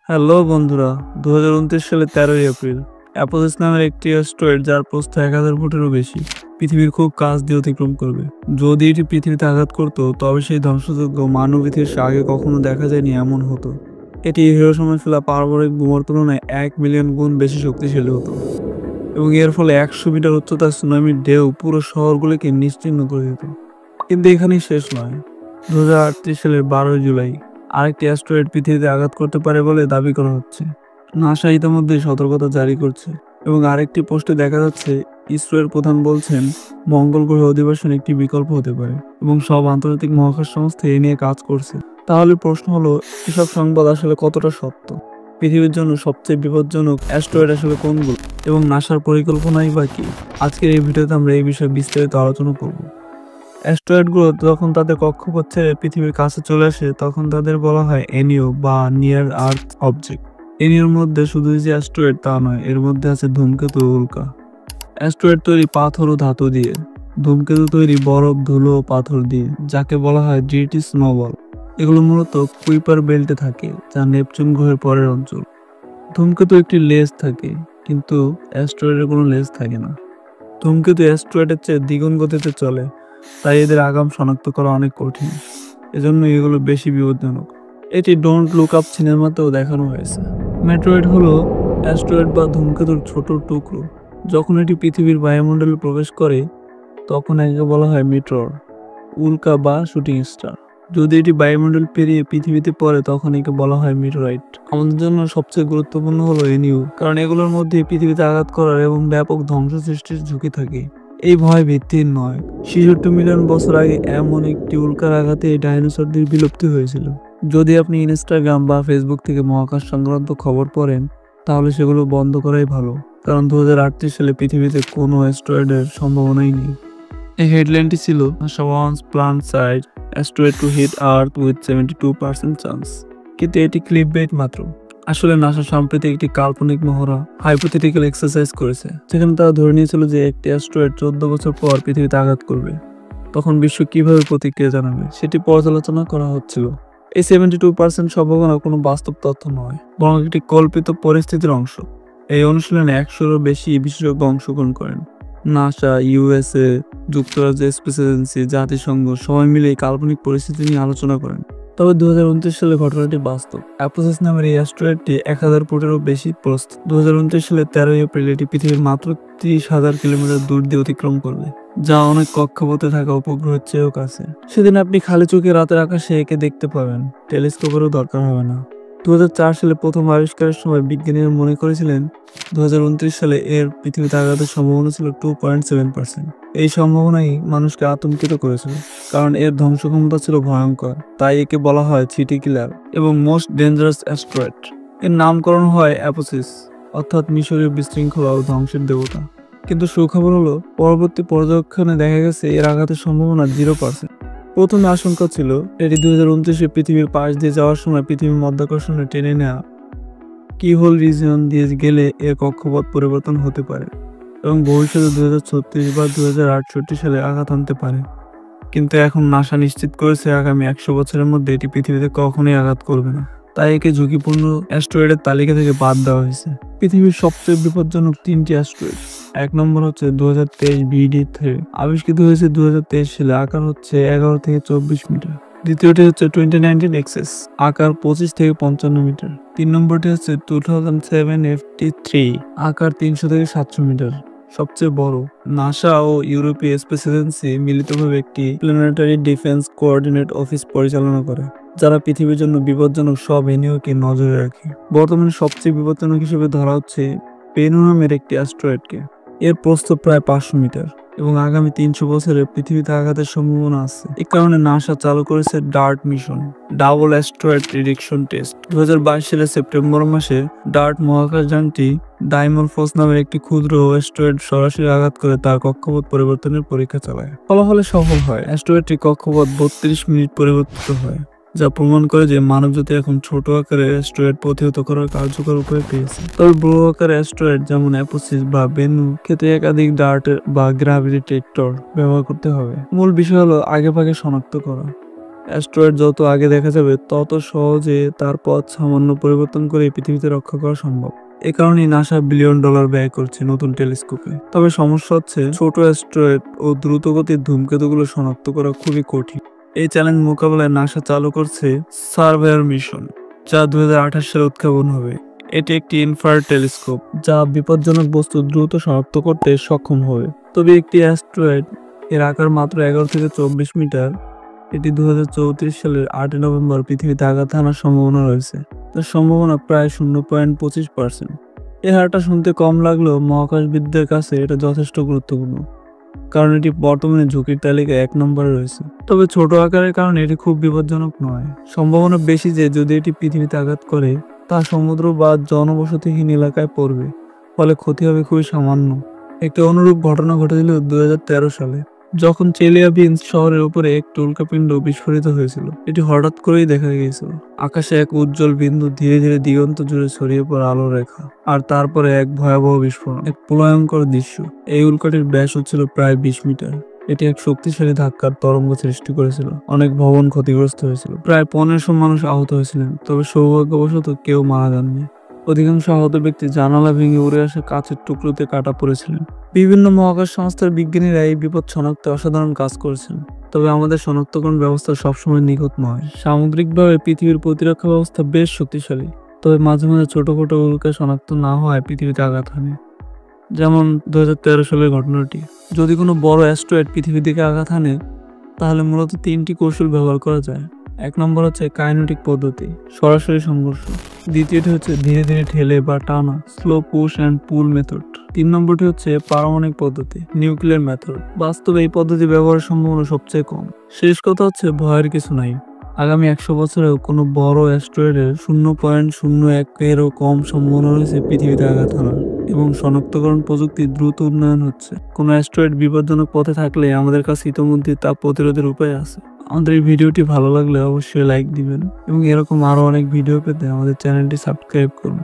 Hello বন্ধুরা, 2029 সালের 13ই April অ্যাপোলোস নামের একটি অ্যাস্ট্রয়েড যার প্রস্থ 1000 ফুটেরও বেশি পৃথিবীর খুব কাছ দিয়ে অতিক্রম করবে। যদি এটি পৃথিবীতে আঘাত করত তবে সেই ধ্বংসযজ্ঞ মানব ইতিহাসে আগে কখনো দেখা যায়নি এমন হতো। এটি হিরোশিমা ফেলা পারমাণবিক বোমার তুলনায় 1 মিলিয়ন গুণ বেশি শক্তিশালী হতো এবং এর ফলে 100 মিটার উচ্চতার সুনামির ঢেউ পুরো শহরগুলিকে নিশ্চিহ্ন করে দিত। কিন্তু এখানেই শেষ নয়। 2038 সালের 12 জুলাই আরেকটি অ্যাস্ট্রয়েড পৃথিবীতে আঘাত করতে পারে বলে দাবি করা হচ্ছে। নাসা ইতিমধ্যে সতর্কতা জারি করছে এবং আরেকটি পোস্টে দেখা যাচ্ছে ইসরোর প্রধান বলছেন মঙ্গল গ্রহে অধিবাসন একটি বিকল্প হতে পারে এবং সব আন্তর্জাতিক মহাকাশ সংস্থা এ নিয়ে কাজ করছে। তাহলে প্রশ্ন হলো, এসব সংবাদ আসলে কতটা সত্য? পৃথিবীর জন্য সবচেয়ে বিপজ্জনক অ্যাস্ট্রয়েড আসলে কোনগুলো এবং নাসার পরিকল্পনাই বা কি? আজকের এই ভিডিওতে আমরা এই বিষয়ে বিস্তারিত আলোচনা করব। অ্যাস্ট্রয়েডগুলো যখন তাদের কক্ষপথ ছেড়ে পৃথিবীর কাছে চলে আসে তখন তাদের বলা হয় এনিও বা নিয়ার আর্থ অবজেক্ট। এনিওর মধ্যে শুধু যে অ্যাস্ট্রয়েড তা নয়, এর মধ্যে আছে ধূমকেতু ও উল্কা। অ্যাস্ট্রয়েড তৈরি পাথর ও ধাতু দিয়ে, ধূমকেতু তৈরি বরফ, ধুলো ও পাথর দিয়ে, যাকে বলা হয় জিটি স্নোবল। এগুলো মূলত কুইপার বেল্টে থাকে, যা নেপচুন গ্রহের পরের অঞ্চল। ধূমকেতু একটি লেজ থাকে, কিন্তু অ্যাস্ট্রয়েডের কোনো লেজ থাকে না। ধূমকেতু অ্যাস্ট্রয়েডের চেয়ে দ্বিগুণ গতিতে চলে, তাই এদের আগাম শনাক্ত করা অনেক কঠিন। এজন্য এগুলো বেশি বিপজ্জনক। এটি ডোন্ট লুক আপ সিনেমাতেও দেখানো হয়েছে। মেট্রয়েড হলো অ্যাস্ট্রয়েড বা ধূমকেতুর ছোট টুকরো। যখন এটি পৃথিবীর বায়ুমণ্ডলে প্রবেশ করে তখন একে বলা হয় মিটর, উল্কা বা শুটিং স্টার। যদি এটি বায়ুমণ্ডল পেরিয়ে পৃথিবীতে পড়ে তখন একে বলা হয় মিটোরাইট। আমাদের জন্য সবচেয়ে গুরুত্বপূর্ণ হলো এনিউ, কারণ এগুলোর মধ্যে পৃথিবীতে আঘাত করার এবং ব্যাপক ধ্বংস সৃষ্টির ঝুঁকি থাকে। এই ভয় ভিত্তিহীন নয়। 66 মিলিয়ন বছর আগে এমন একটি উল্কার আঘাতে এই ডাইনোসরদের বিলুপ্তি হয়েছিল। যদি আপনি ইনস্টাগ্রাম বা ফেসবুক থেকে মহাকাশ সংক্রান্ত খবর পড়েন তাহলে সেগুলো বন্ধ করাই ভালো, কারণ 2038 সালে পৃথিবীতে কোনো অ্যাস্ট্রয়েডের সম্ভাবনাই নেই। এই হেডলাইনটি ছিল NASA wants plant site asteroid to hit Earth with 72% chance. কিন্তু এটি ক্লিকবেইট মাত্র। আসলে নাসা সম্প্রতি একটি কাল্পনিক মহড়া হাইপোথেটিক্যাল এক্সারসাইজ করেছে, যেখানে তারা ধরে নিয়েছিল যে একটি অ্যাস্ট্রয়েড 14 বছর পর পৃথিবীতে আঘাত করবে। তখন বিশ্ব কিভাবে প্রতিক্রিয়া জানাবে সেটি পর্যালোচনা করা হচ্ছিল। এই 72% সম্ভাবনা কোনো বাস্তব তথ্য নয়, বরং একটি কল্পিত পরিস্থিতির অংশ। এই অনুশীলনে 100-এরও বেশি বিশেষজ্ঞ অংশগ্রহণ করেন। নাসা, ইউএসএ, যুক্তরাজ্য স্পেস এজেন্সি, জাতিসংঘ সবাই মিলে এই কাল্পনিক পরিস্থিতি নিয়ে আলোচনা করেন। তবে 2029 সালে ঘটনাটি বাস্তব। অ্যাপোলোস নামের এই অ্যাস্ট্রয়েডটি 1000 ফুটেরও বেশি প্রস্থ। 2029 সালের 13 এপ্রিল এটি পৃথিবীর মাত্র 30,000 কিলোমিটার দূর দিয়ে অতিক্রম করবে, যা অনেক কক্ষপথে থাকা উপগ্রহের চেয়েও কাছে। সেদিন আপনি খালি চোখে রাতের আকাশে একে দেখতে পাবেন, টেলিস্কোপেরও দরকার হবে না। 2004 সালে প্রথম আবিষ্কারের সময় বিজ্ঞানীরা মনে করেছিলেন 2029 সালে এর পৃথিবীতে আঘাতের সম্ভাবনা ছিল 2.7%। এই সম্ভাবনাই মানুষকে আতঙ্কিত করেছিল, কারণ এর ধ্বংস ক্ষমতা ছিল ভয়ঙ্কর। তাই একে বলা হয় সিটি কিলার এবং মোস্ট ডেঞ্জারাস অ্যাস্ট্রয়েড। এর নামকরণ হয় অ্যাপোসিস, অর্থাৎ মিশরীয় বিশৃঙ্খলা ও ধ্বংসের দেবতা। কিন্তু সুখবর হলো, পরবর্তী পর্যবেক্ষণে দেখা গেছে এর আঘাতের সম্ভাবনা 0%। প্রথমে আশঙ্কা ছিল এটি 2029 পৃথিবীর পাশ দিয়ে যাওয়ার সময় পৃথিবীর মধ্যাকর্ষণে টেনে নেওয়া কিহোল রিজিয়ন দিয়ে গেলে এর কক্ষপথ পরিবর্তন হতে পারে এবং ভবিষ্যতে 2036 বা 2068 সালে আঘাত আনতে পারে। কিন্তু এখন নাসা নিশ্চিত করেছে আগামী 100 বছরের মধ্যে এটি পৃথিবীতে কখনোই আঘাত করবে না। তাই একে ঝুঁকিপূর্ণ অ্যাস্ট্রয়েডের তালিকা থেকে বাদ দেওয়া হয়েছে। পৃথিবীর সবচেয়ে বিপজ্জনক 3টি অ্যাস্ট্রয়েড। 1 নম্বর হচ্ছে 2023 BD3, আবিষ্কৃত হয়েছে 2023 সালে, আকার হচ্ছে 11 থেকে 24 মিটার। দ্বিতীয়টি হচ্ছে 2019 এক্সেস, আকার 25 থেকে 55 মিটার। 3 নম্বরটি হচ্ছে 2007 FT3, আকার 300 থেকে 700 মিটার। সবচেয়ে বড়। নাসা ও ইউরোপীয় স্পেস এজেন্সি মিলিতভাবে একটি প্ল্যানেটারি ডিফেন্স কোঅর্ডিনেট অফিস পরিচালনা করে, যারা পৃথিবীর জন্য বিপজ্জনক সব এনিওকে নজরে রাখে। বর্তমানে সবচেয়ে বিপজ্জনক হিসেবে ধরা হচ্ছে পেনু নামের একটি অ্যাস্ট্রয়েডকে। এর প্রস্থ প্রায় 500 মিটার এবং আগামী 300 বছরে পৃথিবীতে আঘাতের সম্ভাবনা আছে। এই কারণে নাসা চালু করেছে DART mission, double asteroid prediction test. 2022 সালের সেপ্টেম্বর মাসে ডার্ট মহাকাশযানটি ডাইমরফোস নামের একটি ক্ষুদ্র অ্যাস্ট্রয়েড সরাসরি আঘাত করে তার কক্ষপথ পরিবর্তনের পরীক্ষা চালায়। ফলাফলে সফল হয়। অ্যাস্ট্রয়েডটির কক্ষপথ 32 মিনিট পরিবর্তিত হয়, যা প্রমাণ করে যে মানবজাতি এখন ছোট আকারের অ্যাস্ট্রয়েড প্রতিহত করার কার্যকর উপায় পেয়েছে। তবে বড় আকারের অ্যাস্ট্রয়েড যেমন অ্যাপোসিস বা বেনু ক্ষেত্রে একাধিক ডার্ট বা গ্র্যাভিটি ডিটেক্টর ব্যবহার করতে হবে। মূল বিষয় হলো আগেভাগে শনাক্ত করা। অ্যাস্ট্রয়েড যত আগে দেখা যাবে তত সহজে তার পথ সামান্য পরিবর্তন করে পৃথিবীতে রক্ষা করা সম্ভব। এ কারণেই নাসা বিলিয়ন ডলার ব্যয় করছে নতুন টেলিস্কোপে। তবে সমস্যা হচ্ছে ছোট অ্যাস্ট্রয়েড ও দ্রুতগতির ধূমকেতুগুলো শনাক্ত করা খুবই কঠিন। এই চ্যালেঞ্জ মোকাবেলায় নাসা চালু করছে সার্ভেয়ার মিশন, যা 2028 সালে উৎক্ষেপণ হবে। এটি একটি ইনফ্রারেড টেলিস্কোপ যা বিপজ্জনক বস্তু দ্রুত শনাক্ত করতে সক্ষম হবে। তবে একটি অ্যাস্ট্রয়েড, এর আকার মাত্র 11 থেকে 24 মিটার, এটি 2034 সালের 8 নভেম্বর পৃথিবীতে আঘাত হানার সম্ভাবনা রয়েছে। তার সম্ভাবনা প্রায় 0.25%। এই হারটা শুনতে কম লাগলেও মহাকাশবিদদের কাছে এটা যথেষ্ট গুরুত্বপূর্ণ, কারণ এটি বর্তমানে ঝুঁকির তালিকায় 1 নম্বরে রয়েছে। তবে ছোট আকারের কারণে এটি খুব বিপজ্জনক নয়। সম্ভাবনা বেশি যে যদি এটি পৃথিবীতে আঘাত করে তা সমুদ্র বা জনবসতিহীন এলাকায় পড়বে, ফলে ক্ষতি হবে খুবই সামান্য। একটি অনুরূপ ঘটনা ঘটেছিল 2013 সালে, যখন চেলিয়াবিনস্ক শহরের উপরে একটি উল্কাপিণ্ড বিস্ফোরিত হয়েছিল। এটি হঠাৎ করেই দেখা গিয়েছিল। আকাশে এক উজ্জ্বল বিন্দু ধীরে ধীরে দিগন্ত জুড়ে ছড়িয়ে পড়া আলোর রেখা, আর তারপরে এক ভয়াবহ বিস্ফোরণ, এক প্রলয়ঙ্কর দৃশ্য। এই উল্কাটির ব্যাস হচ্ছিল প্রায় 20 মিটার। এটি এক শক্তিশালী ধাক্কার তরঙ্গ সৃষ্টি করেছিল। অনেক ভবন ক্ষতিগ্রস্ত হয়েছিল, প্রায় 1500 মানুষ আহত হয়েছিলেন, তবে সৌভাগ্যবশত কেউ মারা যাননি। অধিকাংশ আহত ব্যক্তি জানালা ভেঙে উড়ে আসা কাঁচের টুকরোতে কাটা পড়েছিলেন। বিভিন্ন মহাকাশ সংস্থার বিজ্ঞানীরা এই বিপদ শনাক্তে অসাধারণ কাজ করেছেন, তবে আমাদের শনাক্তকরণ ব্যবস্থা সবসময় নিখুঁত নয়। সামগ্রিকভাবে পৃথিবীর প্রতিরক্ষা ব্যবস্থা বেশ শক্তিশালী, তবে মাঝে মাঝে ছোটখাটো উল্কা শনাক্ত না হওয়ায় পৃথিবীতে আঘাত হানে। যেমন 2013 সালের ঘটনাটি। যদি কোনো বড় অ্যাস্ট্রয়েড পৃথিবীর দিকে আঘাত হানে, তাহলে মূলত 3টি কৌশল ব্যবহার করা যায়। 1 নম্বর হচ্ছে কাইনেটিক পদ্ধতি, সরাসরি সংঘর্ষ। দ্বিতীয়টি হচ্ছে ধীরে ধীরে ঠেলে বা টানা, slow push and pool method. 3 নম্বরটি হচ্ছে পারমাণবিক পদ্ধতি, নিউক্লিয়ার মেথড। বাস্তবে এই পদ্ধতি ব্যবহারের সম্ভাবনা সবচেয়ে কম। শেষ কথা হচ্ছে ভয়ের কিছু নাই। আগামী 100 বছরেও কোনো বড় অ্যাস্ট্রয়েডের 0.01 এরও কম সম্ভাবনা রয়েছে পৃথিবীতে আঘাত হানার, এবং শনাক্তকরণ প্রযুক্তির দ্রুত উন্নয়ন হচ্ছে। কোনো অ্যাস্ট্রয়েড বিপজ্জনক পথে থাকলে আমাদের কাছে ইতোমধ্যে তা প্রতিরোধের উপায় আছে। আমাদের এই ভিডিওটি ভালো লাগলে অবশ্যই লাইক দিবেন, এবং এরকম আরো অনেক ভিডিও পেতে আমাদের চ্যানেলটি সাবস্ক্রাইব করুন।